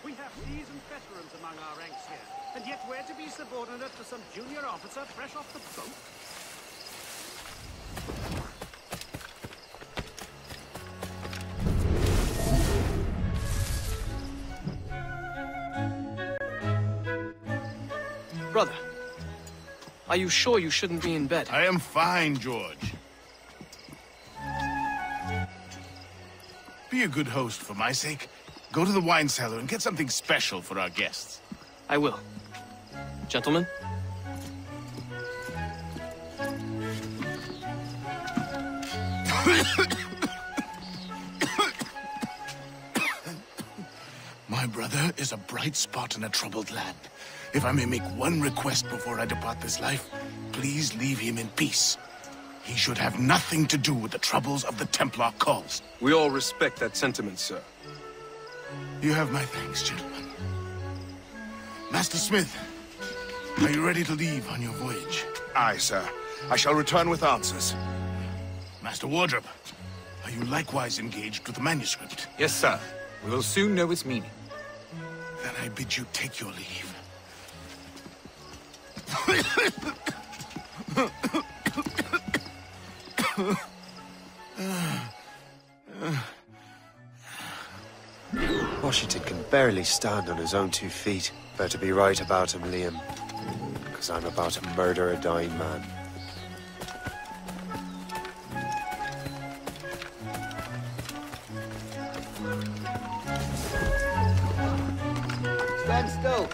We have seasoned veterans among our ranks here, and yet we're to be subordinate to some junior officer fresh off the boat? Brother, are you sure you shouldn't be in bed? I am fine, George. Be a good host for my sake. Go to the wine cellar and get something special for our guests. I will. Gentlemen? My brother is a bright spot in a troubled land. If I may make one request before I depart this life, please leave him in peace. He should have nothing to do with the troubles of the Templar cause. We all respect that sentiment, sir. You have my thanks, gentlemen. Master Smith, are you ready to leave on your voyage? Aye, sir. I shall return with answers. Master Wardrop, are you likewise engaged with the manuscript? Yes, sir. We will soon know its meaning. Then I bid you take your leave. Washington can barely stand on his own 2 feet. Better be right about him, Liam. Because I'm about to murder a dying man. Stand still.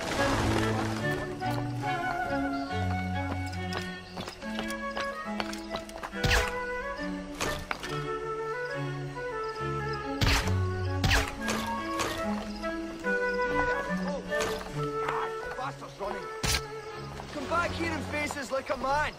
Come back here and face us like a man.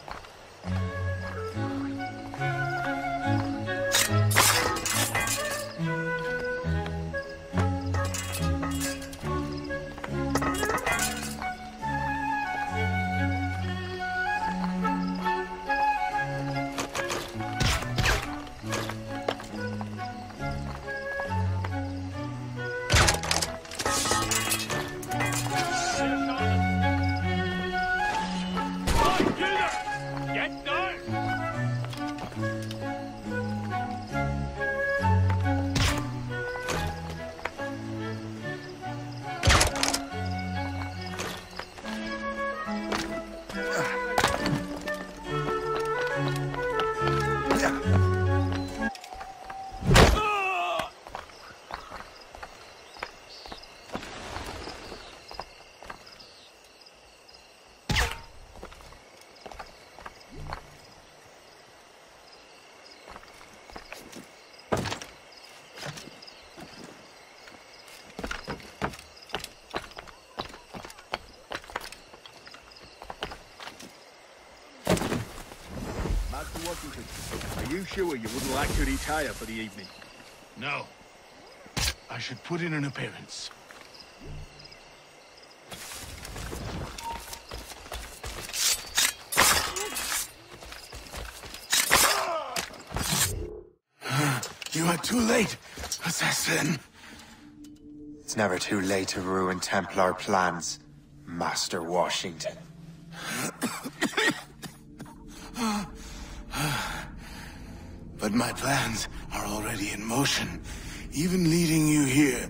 Washington, are you sure you wouldn't like to retire for the evening? No. I should put in an appearance. You are too late, assassin. It's never too late to ruin Templar plans, Master Washington. But my plans are already in motion. Even leading you here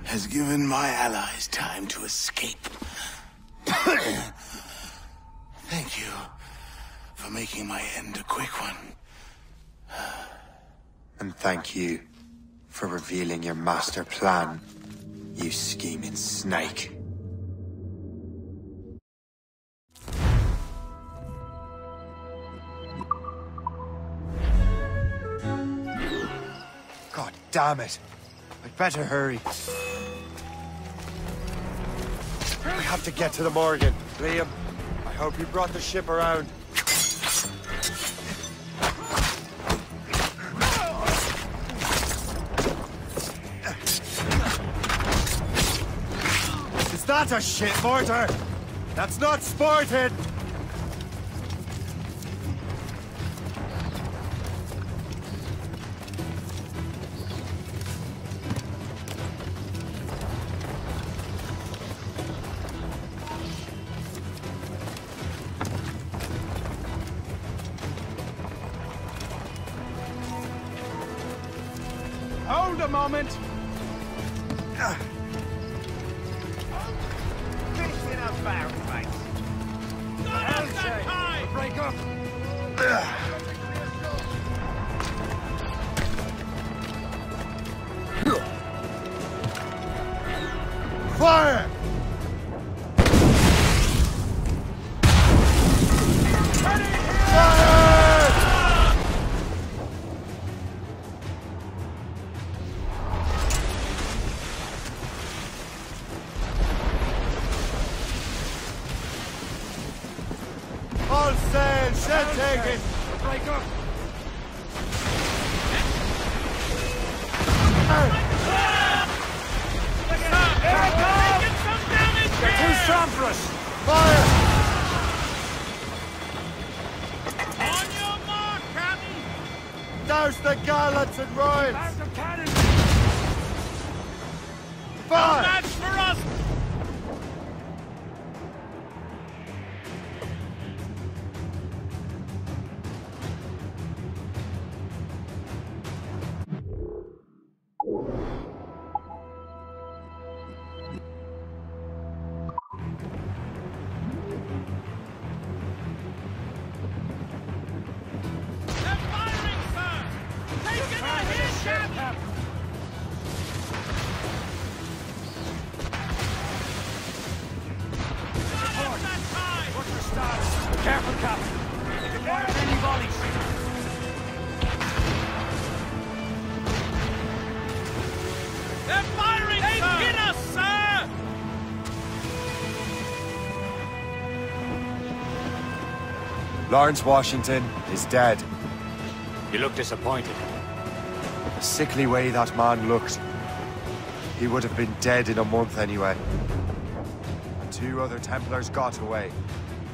has given my allies time to escape. Thank you for making my end a quick one. And thank you for revealing your master plan, you scheming snake. God damn it. I'd better hurry. We have to get to the Morgan. Liam, I hope you brought the ship around. Is that a shit mortar? That's not sporting! Hold a moment. Finish in our barrel, mate. Break up. Fire! All sail, shell taken! Break up. They're too strong for us! Fire! On your mark, Captain. Douse the gallants and royals! Out of cannon. Fire! Match for us. Careful, Captain. They can fire many volleys. They're firing, sir! They've hit us, sir! Lawrence Washington is dead. You look disappointed. The sickly way that man looked. He would have been dead in a month anyway. And 2 other Templars got away.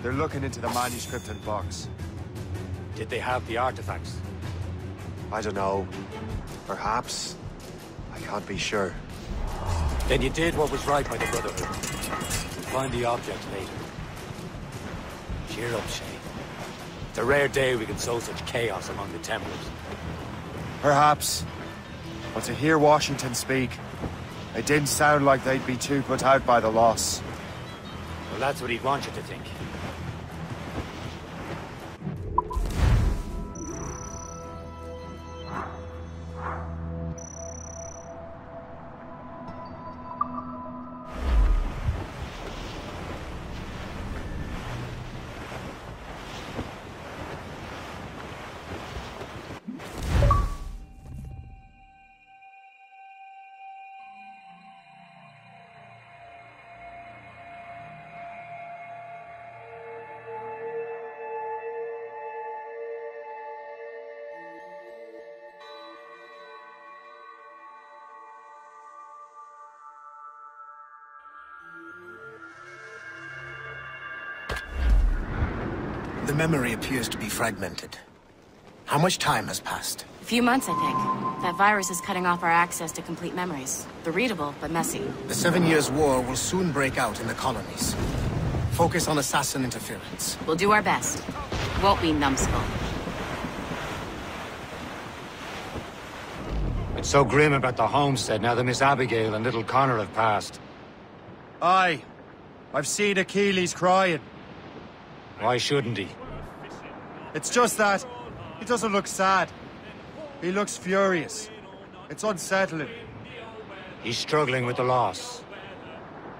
They're looking into the manuscript and box. Did they have the artifacts? I don't know. Perhaps. I can't be sure. Then you did what was right by the Brotherhood. We'll find the object later. Cheer up, Shay. It's a rare day we can sow such chaos among the Templars. Perhaps. But to hear Washington speak, it didn't sound like they'd be too put out by the loss. Well, that's what he'd want you to think. The memory appears to be fragmented. How much time has passed? A few months, I think. That virus is cutting off our access to complete memories. They're readable, but messy. The 7 Years' War will soon break out in the colonies. Focus on assassin interference. We'll do our best. Won't be, numbskull. It's so grim about the homestead now that Miss Abigail and little Connor have passed. Aye. I've seen Achilles crying. Why shouldn't he? It's just that he doesn't look sad. He looks furious. It's unsettling. He's struggling with the loss.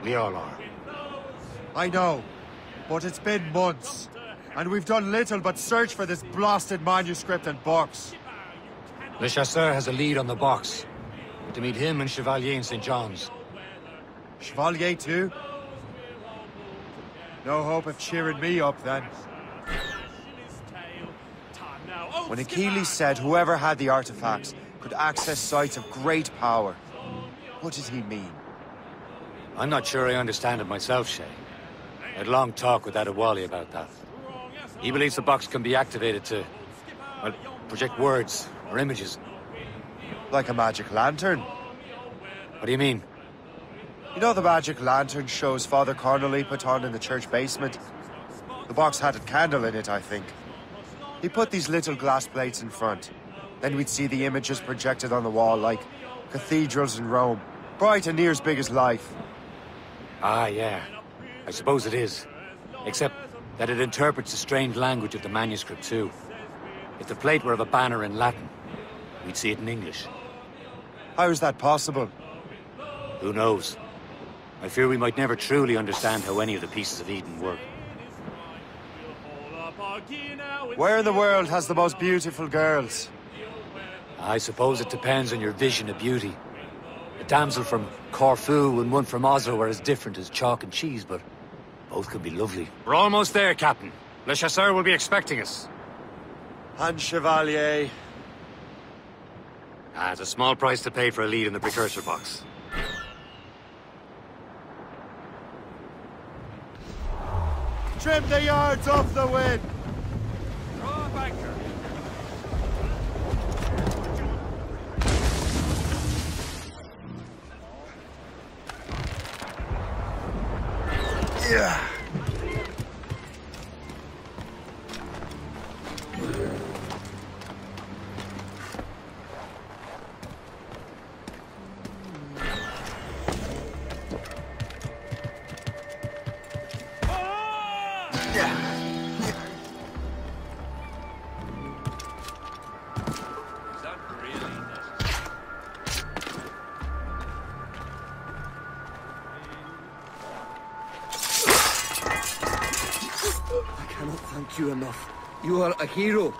We all are. I know, but it's been months, and we've done little but search for this blasted manuscript and box. Le Chasseur has a lead on the box. To meet him and Chevalier in St. John's. Chevalier too? No hope of cheering me up, then. When Achilles said whoever had the artifacts could access sites of great power, what did he mean? I'm not sure I understand it myself, Shay. I had a long talk with Adewale about that. He believes the box can be activated to, well, project words or images. Like a magic lantern? What do you mean? You know the magic lantern shows Father Connolly put on in the church basement? The box had a candle in it, I think. He put these little glass plates in front. Then we'd see the images projected on the wall like cathedrals in Rome. Bright and near as big as life. Ah, yeah. I suppose it is. Except that it interprets the strange language of the manuscript, too. If the plate were of a banner in Latin, we'd see it in English. How is that possible? Who knows? I fear we might never truly understand how any of the pieces of Eden work. Where in the world has the most beautiful girls? I suppose it depends on your vision of beauty. A damsel from Corfu and one from Oslo are as different as chalk and cheese, but both can be lovely. We're almost there, Captain. Le Chasseur will be expecting us. And Chevalier. It's a small price to pay for a lead in the precursor box. Trim the yards off the wind! Draw banker. Yeah. Thank you enough. You are a hero.